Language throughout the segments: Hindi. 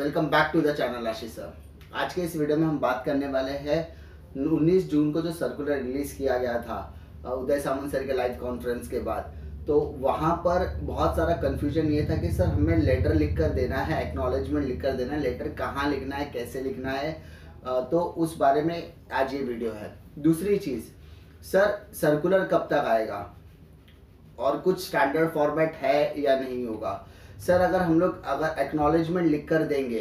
Welcome back to the channel Ashish sir. आज के इस वीडियो में हम बात करने वाले हैं 19 जून को जो सर्कुलर रिलीज किया गया था उदय सामंत सर के लाइव कॉन्फ्रेंस के बाद। तो वहाँ पर बहुत सारा कन्फ्यूजन ये था कि सर हमें लेटर लिख कर देना है, एक्नॉलेजमेंट लिख कर देना है, लेटर कहाँ लिखना है, कैसे लिखना है, तो उस बारे में आज ये वीडियो है। दूसरी चीज़, सर सर्कुलर कब तक आएगा और कुछ स्टैंडर्ड फॉर्मेट है या नहीं होगा। सर अगर हम लोग एक्नॉलेजमेंट लिख कर देंगे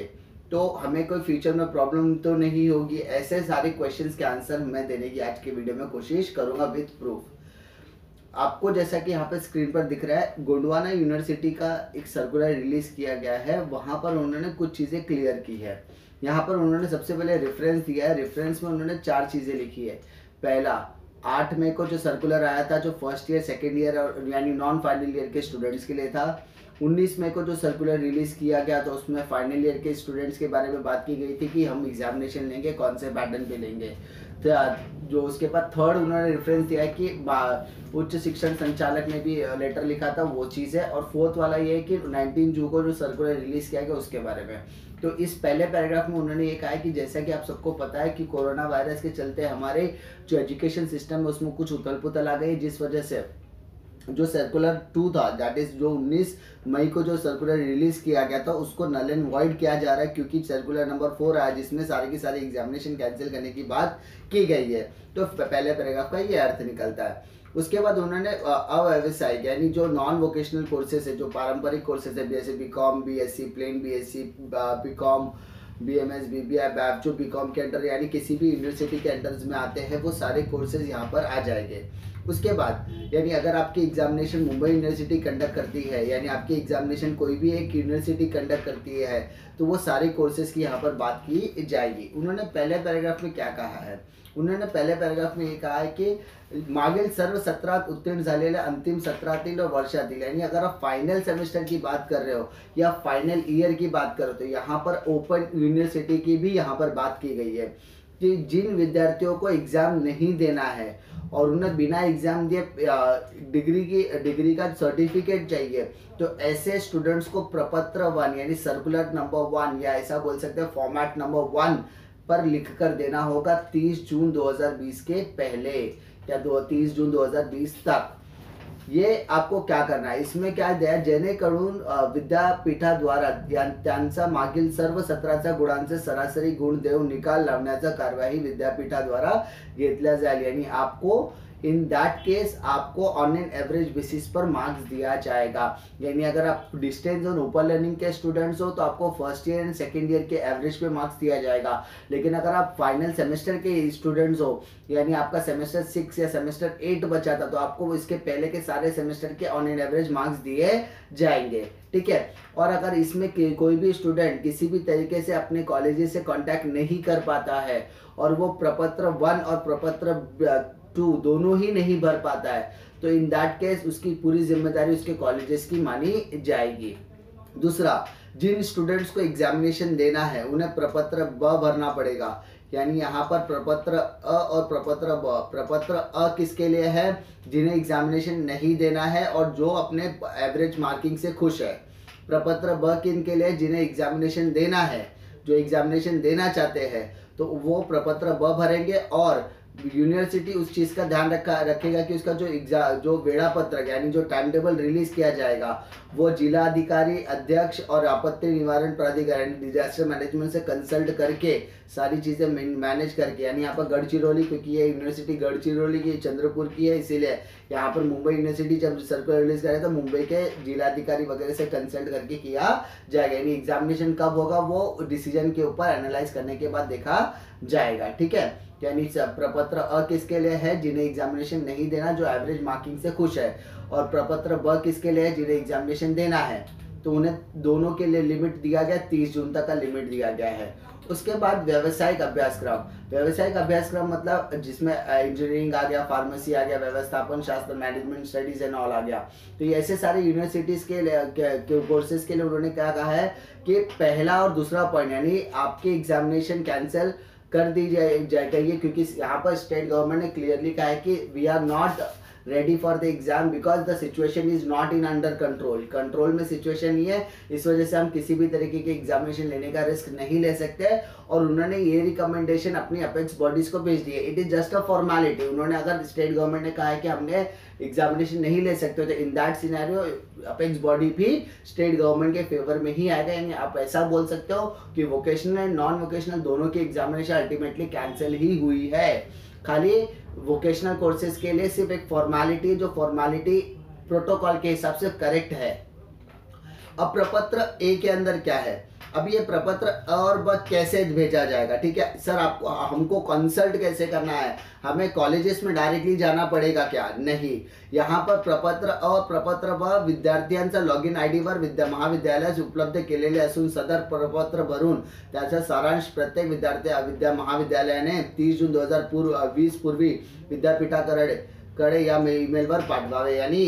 तो हमें कोई फ्यूचर में प्रॉब्लम तो नहीं होगी। ऐसे सारे क्वेश्चंस के आंसर मैं देने की आज की वीडियो में कोशिश करूंगा विद प्रूफ। आपको जैसा कि यहाँ पे स्क्रीन पर दिख रहा है, गोंडवाना यूनिवर्सिटी का एक सर्कुलर रिलीज किया गया है। वहाँ पर उन्होंने कुछ चीज़ें क्लियर की है। यहाँ पर उन्होंने सबसे पहले रेफरेंस दिया है। रेफरेंस में उन्होंने 4 चीज़ें लिखी है। पहला, 8 मई को जो सर्कुलर आया था जो फर्स्ट ईयर सेकेंड ईयर और यानी नॉन फाइनल ईयर के स्टूडेंट्स के लिए था। 19 मई को जो सर्कुलर रिलीज किया गया तो उसमें फाइनल ईयर के स्टूडेंट्स के बारे में बात की गई थी कि हम एग्जामिनेशन लेंगे, कौन से पैटर्न पे लेंगे। तो जो उसके बाद थर्ड उन्होंने रेफरेंस दिया है कि उच्च शिक्षण संचालक ने भी लेटर लिखा था, वो चीज़ है। और फोर्थ वाला ये है कि 19 जून को जो सर्कुलर रिलीज किया गया उसके बारे में। तो इस पहले पैराग्राफ में उन्होंने ये कहा है कि जैसा कि आप सबको पता है कि कोरोना वायरस के चलते हमारे जो एजुकेशन सिस्टम है उसमें कुछ उथल पुथल आ गई, जिस वजह से जो सर्कुलर 2 था, दैट इज जो 19 मई को जो सर्कुलर रिलीज किया गया था उसको नल एंड वॉइड किया जा रहा है, क्योंकि सर्कुलर नंबर 4 आया जिसमें सारी की सारी एग्जामिनेशन कैंसिल करने की बात की गई है। तो पहले पैराग्राफ का ये अर्थ निकलता है। उसके बाद उन्होंने अव्यवसायिक यानी जो नॉन वोकेशनल कोर्सेज है, जो पारंपरिक कोर्सेज है, जैसे BCom, BSc, plain BSc, BCom, BMS, BBA, BAF, जो बीकॉम के अंडर यानी किसी भी यूनिवर्सिटी के अंडर में आते हैं, वो सारे कोर्सेज यहाँ पर आ जाएंगे। उसके बाद यानी अगर आपकी एग्जामिनेशन मुंबई यूनिवर्सिटी कंडक्ट करती है, यानी आपकी एग्जामिनेशन कोई भी एक यूनिवर्सिटी कंडक्ट करती है, तो वो सारे कोर्सेज की यहाँ पर बात की जाएगी। उन्होंने पहले पैराग्राफ में क्या कहा है? उन्होंने पहले पैराग्राफ में ये कहा है की मागील सर्व सत्रात उत्तीर्ण झालेल्या अंतिम सत्रातील और वर्षातील, यानी अगर आप फाइनल सेमेस्टर की बात कर रहे हो या फाइनल ईयर की बात कर रहे हो तो यहाँ पर ओपन यूनिवर्सिटी की भी यहाँ पर बात की गई है कि जिन विद्यार्थियों को एग्जाम नहीं देना है और उन्हें बिना एग्जाम दिए डिग्री का सर्टिफिकेट चाहिए, तो ऐसे स्टूडेंट्स को प्रपत्र 1 यानी सर्कुलर नंबर 1 या ऐसा बोल सकते हैं फॉर्मेट नंबर 1 पर लिख कर देना होगा 30 जून 2020 के पहले या 30 जून 2020 तक। ये आपको क्या करना है, इसमें क्या द्या जेणेकरून विद्यापीठाद्वारा त्यांचा मागील सर्व सत्राच्या गुणांचे सरासरी गुण देऊन निकाल लावण्याचा कार्यवाही विद्यापीठाद्वारा घेतल्या जाईल। यानी आपको इन दैट केस आपको ऑन एन एवरेज बेसिस पर मार्क्स दिया जाएगा। यानी अगर आप डिस्टेंस और ओपन लर्निंग के स्टूडेंट्स हो तो आपको first year and second year के एवरेज पे मार्क्स दिया जाएगा। लेकिन अगर आप फाइनल सेमेस्टर के स्टूडेंट्स हो, यानी आपका सेमेस्टर 6 या सेमेस्टर 8 बचा था, तो आपको इसके पहले के सारे सेमेस्टर के ऑन एन एवरेज मार्क्स दिए जाएंगे। ठीक है। और अगर इसमें कोई भी स्टूडेंट किसी भी तरीके से अपने कॉलेज से कांटेक्ट नहीं कर पाता है और वो प्रपत्र 1 और प्रपत्र 2 दोनों ही नहीं भर पाता है, तो इन दैट केस उसकी पूरी जिम्मेदारी उसके कॉलेजेस की मानी जाएगी। दूसरा, जिन स्टूडेंट्स को एग्जामिनेशन देना है उन्हें प्रपत्र ब भरना पड़ेगा। यानी यहाँ पर प्रपत्र अ और प्रपत्र ब। प्रपत्र अ किसके लिए है? जिन्हें एग्जामिनेशन नहीं देना है और जो अपने एवरेज मार्किंग से खुश है। प्रपत्र ब किन के लिए? जिन्हें एग्जामिनेशन देना है, जो एग्जामिनेशन देना चाहते हैं, तो वो प्रपत्र ब भरेंगे। और यूनिवर्सिटी उस चीज़ का ध्यान रखेगा कि उसका जो वेळापत्रक यानी जो टाइम टेबल रिलीज किया जाएगा वो जिला अधिकारी, अध्यक्ष और आपत्ति निवारण प्राधिकरण डिजास्टर मैनेजमेंट से कंसल्ट करके सारी चीज़ें मैनेज करके, यानी यहाँ पर गढ़चिरौली, क्योंकि ये यूनिवर्सिटी गढ़चिरौली की चंद्रपुर की है, इसीलिए यहाँ पर मुंबई यूनिवर्सिटी जब सर्कुलर रिलीज करे तो मुंबई के जिलाधिकारी वगैरह से कंसल्ट करके किया जाएगा। यानी एग्जामिनेशन कब होगा वो डिसीजन के ऊपर एनालाइज करने के बाद देखा जाएगा। ठीक है। यानी प्रपत्र अ किसके लिए है? जिन्हें एग्जामिनेशन नहीं देना, जो एवरेज मार्किंग से खुश है। और प्रपत्र ब किसके लिए है? जिन्हें एग्जामिनेशन देना है। तो उन्हें दोनों के लिए लिमिट दिया गया, 30 जून तक का लिमिट दिया गया है। उसके बाद व्यावसायिक अभ्यासक्रम। व्यावसायिक अभ्यासक्रम मतलब जिसमें इंजीनियरिंग आ गया, फार्मेसी आ गया, व्यवस्थापन शास्त्र, मैनेजमेंट स्टडीज एंड ऑल आ गया। तो ये ऐसे सारे यूनिवर्सिटीज के कोर्सेज के लिए उन्होंने क्या कहा है कि पहला और दूसरा पॉइंट यानी आपके एग्जामिनेशन कैंसिल कर दी जाएगी, क्योंकि यहाँ पर स्टेट गवर्नमेंट ने क्लियरली कहा है कि we are not ready for the exam because the situation is not in under control में सिचुएशन नहीं है, इस वजह से हम किसी भी तरीके के एग्जामिनेशन लेने का रिस्क नहीं ले सकते। और उन्होंने ये रिकमेंडेशन अपनी अपेक्स बॉडीज को भेज दी है। It is just a formality. उन्होंने अगर स्टेट गवर्नमेंट ने कहा है कि हमने एग्जामिनेशन नहीं ले सकते तो in that scenario apex body भी स्टेट गवर्नमेंट के फेवर में ही आएगा। यानी आप ऐसा बोल सकते हो कि वोकेशनल एंड नॉन वोकेशनल दोनों की एग्जामिनेशन अल्टीमेटली कैंसिल ही हुई है। खाली वोकेशनल कोर्सेज के लिए सिर्फ एक फॉर्मेलिटी, जो फॉर्मेलिटी प्रोटोकॉल के हिसाब से करेक्ट है। अब प्रपत्र ए के अंदर क्या है, अब ये प्रपत्र और ब कैसे भेजा जाएगा, ठीक है सर, आपको हमको कंसल्ट कैसे करना है, हमें कॉलेजेस में डायरेक्टली जाना पड़ेगा क्या, नहीं, यहाँ पर प्रपत्र और प्रपत्र व विद्यार्थ्यांचा लॉगिन आयडी वर महाविद्यालयास उपलब्ध केलेले असून सदर प्रपत्र भरून त्याचा सारांश प्रत्येक महाविद्यालयाने 30 जून 2020 पूर्वी विद्यापीठाकडे या ईमेलवर पाठवावे। यानी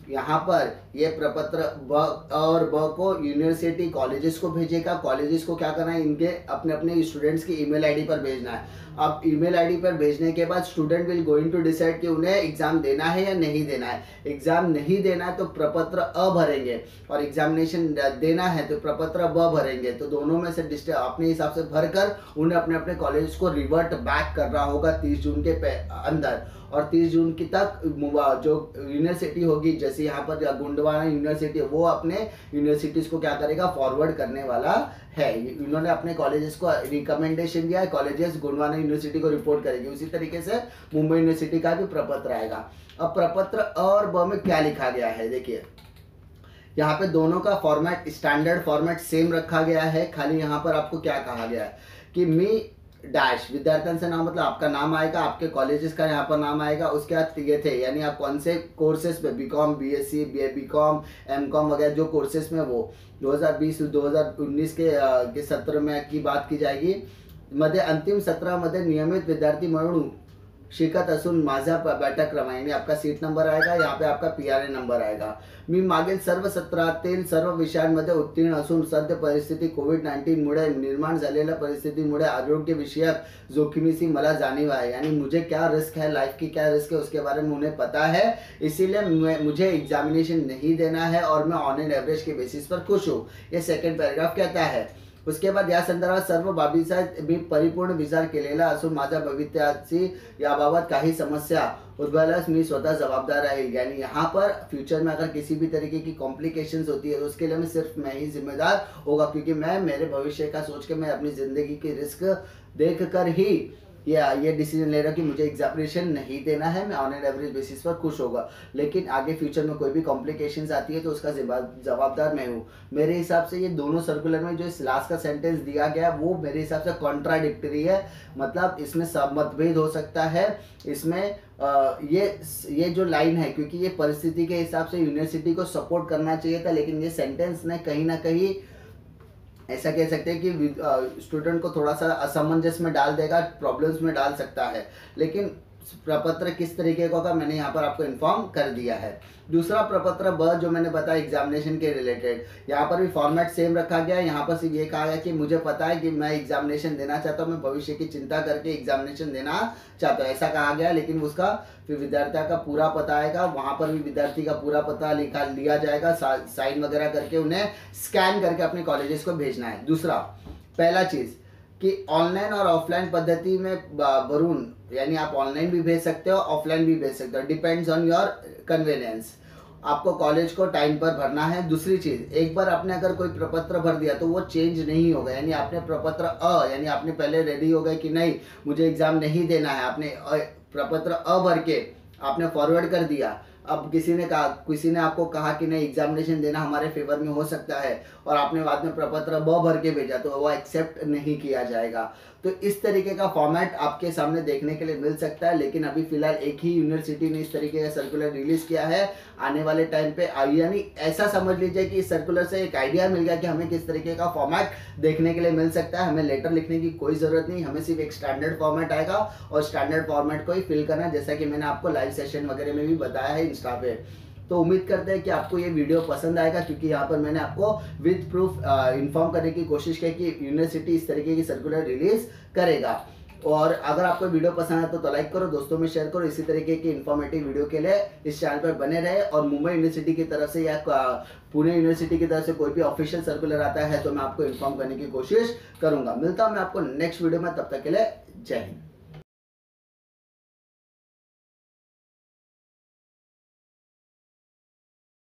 यहाँ पर ये प्रपत्र ब और ब को यूनिवर्सिटी कॉलेजेस को भेजेगा। कॉलेजेस को क्या करना है, इनके अपने अपने स्टूडेंट्स की ईमेल आईडी पर भेजना है। अब ईमेल आईडी पर भेजने के बाद student will going to decide कि उन्हें एग्जाम देना है या नहीं देना है। एग्जाम नहीं देना है तो प्रपत्र अ भरेंगे और एग्जामिनेशन देना है तो प्रपत्र ब भरेंगे। तो दोनों में से अपने हिसाब से भरकर उन्हें अपने अपने कॉलेज को रिवर्ट बैक करना होगा 30 जून के अंदर। और 30 जून की तक जो यूनिवर्सिटी होगी, जैसे यहाँ पर गोंडवाना यूनिवर्सिटी, वो अपने यूनिवर्सिटीज को क्या करेगा, फॉरवर्ड करने वाला है। इन्होंने अपने कॉलेजेस को रिकमेंडेशन दिया है, कॉलेजेस गोंडवाना यूनिवर्सिटी को रिपोर्ट करेगी। उसी तरीके से मुंबई यूनिवर्सिटी का भी प्रपत्र आएगा। अब प्रपत्र और ब में क्या लिखा गया है, देखिए यहाँ पे दोनों का फॉर्मेट स्टैंडर्ड फॉर्मेट सेम रखा गया है। खाली यहाँ पर आपको क्या कहा गया है कि मी डैश विद्यार्थ्यांचं नाम, मतलब आपका नाम आएगा, आपके कॉलेजेस का यहाँ पर नाम आएगा, उसके बाद ये थे यानी आप कौन से कोर्सेज पे, बीकॉम, बीएससी, बीकॉम, एमकॉम वगैरह जो कोर्सेज में, वो 2020-2019 के सत्र में की बात की जाएगी। मध्ये अंतिम सत्रामध्ये नियमित विद्यार्थी म्हणून शिकत असून माझा बैठक क्रमांक, यानी आपका सीट नंबर आएगा, यहाँ पे आपका PRN नंबर आएगा। मी मागील सर्व सत्रातील सर्व विषयांमध्ये उत्तीर्ण असून सद्य परिस्थिती कोविड-19 मुळे निर्माण झालेल्या परिस्थितीमुळे आरोग्य विषयक जोखमीची मला जाणीव है। यानी मुझे क्या रिस्क है, लाइफ की क्या रिस्क है उसके बारे में उन्हें पता है, इसीलिए मुझे एग्जामिनेशन नहीं देना है और मैं ऑन एन एवरेज के बेसिस पर खुश हूँ। ये सेकंड पैराग्राफ कहता है। उसके बाद या संदर्भात सर्व बाबीचा मी परिपूर्ण विचार केलेला असून माझ्या भविष्याची याबाबत काही समस्या उद्भवल्यास मी स्वतः जवाबदार रहेगी। यानी यहाँ पर फ्यूचर में अगर किसी भी तरीके की कॉम्प्लिकेशंस होती है तो उसके लिए मैं सिर्फ मैं ही जिम्मेदार होगा, क्योंकि मैं मेरे भविष्य का सोच के मैं अपनी ज़िंदगी की रिस्क देख कर ही ये डिसीजन ले रहा कि मुझे एग्जामिनेशन नहीं देना है, मैं ऑन एन एवरेज बेसिस पर खुश होगा। लेकिन आगे फ्यूचर में कोई भी कॉम्प्लिकेशंस आती है तो उसका जवाबदार मैं हूँ। मेरे हिसाब से ये दोनों सर्कुलर में जो इस लास्ट का सेंटेंस दिया गया वो मेरे हिसाब से कॉन्ट्राडिक्टरी है, मतलब इसमें सब मतभेद हो सकता है। इसमें ये जो लाइन है, क्योंकि ये परिस्थिति के हिसाब से यूनिवर्सिटी को सपोर्ट करना चाहिए था, लेकिन ये सेंटेंस ने कहीं ना कहीं ऐसा कह सकते हैं कि स्टूडेंट को थोड़ा सा असमंजस में डाल देगा, प्रॉब्लम्स में डाल सकता है। लेकिन प्रपत्र किस तरीके का होगा मैंने यहाँ पर आपको इन्फॉर्म कर दिया है। दूसरा प्रपत्र ब जो मैंने बताया एग्जामिनेशन के रिलेटेड, यहाँ पर भी फॉर्मेट सेम रखा गया है। यहाँ पर सिर्फ ये कहा गया कि मुझे पता है कि मैं एग्जामिनेशन देना चाहता हूँ, मैं भविष्य की चिंता करके एग्जामिनेशन देना चाहता हूँ, ऐसा कहा गया। लेकिन उसका फिर विद्यार्थी का पूरा पता आएगा, वहाँ पर भी विद्यार्थी का पूरा पता लिया जाएगा, साइन वगैरह करके उन्हें स्कैन करके अपने कॉलेजेस को भेजना है। दूसरा पहला चीज़ कि ऑनलाइन और ऑफलाइन पद्धति में भरून, यानी आप ऑनलाइन भी भेज सकते हो, ऑफलाइन भी भेज सकते हो, डिपेंड्स ऑन योर कन्वीनियंस। आपको कॉलेज को टाइम पर भरना है। दूसरी चीज़, एक बार आपने अगर कोई प्रपत्र भर दिया तो वो चेंज नहीं होगा, यानी आपने प्रपत्र यानी आपने पहले रेडी हो गए कि नहीं मुझे एग्ज़ाम नहीं देना है, आपने प्रपत्र भर के आपने फॉरवर्ड कर दिया। अब किसी ने आपको कहा कि नहीं एग्जामिनेशन देना हमारे फेवर में हो सकता है और आपने बाद में प्रपत्र ब भर के भेजा तो वो एक्सेप्ट नहीं किया जाएगा। तो इस तरीके का फॉर्मेट आपके सामने देखने के लिए मिल सकता है। लेकिन अभी फिलहाल एक ही यूनिवर्सिटी ने इस तरीके का सर्कुलर रिलीज किया है। आने वाले टाइम पे यानी ऐसा समझ लीजिए कि इस सर्कुलर से एक आइडिया मिल गया कि हमें किस तरीके का फॉर्मेट देखने के लिए मिल सकता है। हमें लेटर लिखने की कोई ज़रूरत नहीं, हमें सिर्फ एक स्टैंडर्ड फॉर्मेट आएगा और स्टैंडर्ड फॉर्मेट को ही फिल करना है, जैसा कि मैंने आपको लाइव सेशन वगैरह में भी बताया है इंस्टा पे। तो उम्मीद करते हैं कि आपको ये वीडियो पसंद आएगा, क्योंकि यहाँ पर मैंने आपको विद प्रूफ इन्फॉर्म करने की कोशिश की कि यूनिवर्सिटी इस तरीके की सर्कुलर रिलीज करेगा। और अगर आपको वीडियो पसंद है तो लाइक करो, दोस्तों में शेयर करो। इसी तरीके की इन्फॉर्मेटिव वीडियो के लिए इस चैनल पर बने रहे। और मुंबई यूनिवर्सिटी की तरफ से या पुणे यूनिवर्सिटी की तरफ से कोई भी ऑफिशियल सर्कुलर आता है तो मैं आपको इन्फॉर्म करने की कोशिश करूंगा। मिलता हूं मैं आपको नेक्स्ट वीडियो में, तब तक के लिए जय हिंद।